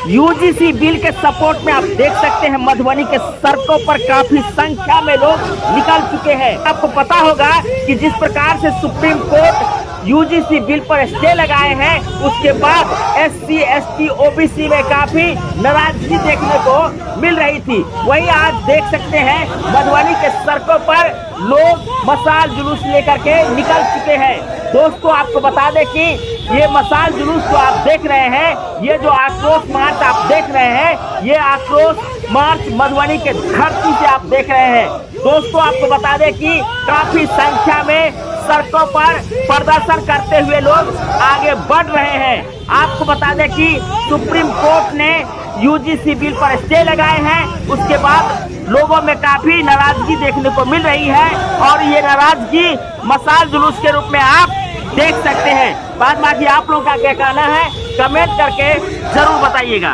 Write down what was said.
UGC bill के support में आप देख सकते हैं मधुबनी के सड़कों पर काफी संख्या में लोग निकल चुके हैं। आपको पता होगा कि जिस प्रकार से सुप्रीम कोर्ट यूजीसी बिल पर स्टे लगाए हैं, उसके बाद SC ST OBC में काफी नाराजगी देखने को मिल रही थी। वही आज देख सकते हैं मधुबनी के सड़कों पर लोग मशाल जुलूस लेकर के निकल चुके हैं। दोस्तों, आपको बता दें कि ये मशाल जुलूस जो आप देख रहे हैं, ये जो आक्रोश मार्च आप देख रहे हैं, ये आक्रोश मार्च मधुबनी के धरती से आप देख रहे हैं। दोस्तों, आपको बता दें कि काफी संख्या में सड़कों पर प्रदर्शन करते हुए लोग आगे बढ़ रहे हैं। आपको बता दें कि सुप्रीम कोर्ट ने यूजीसी बिल पर स्टे लगाए हैं, उसके बाद लोगों में काफी नाराजगी देखने को मिल रही है और ये नाराजगी मशाल जुलूस के रूप में आप देख सकते हैं। बाद बाकी आप लोगों का क्या कहना है, कमेंट करके जरूर बताइएगा।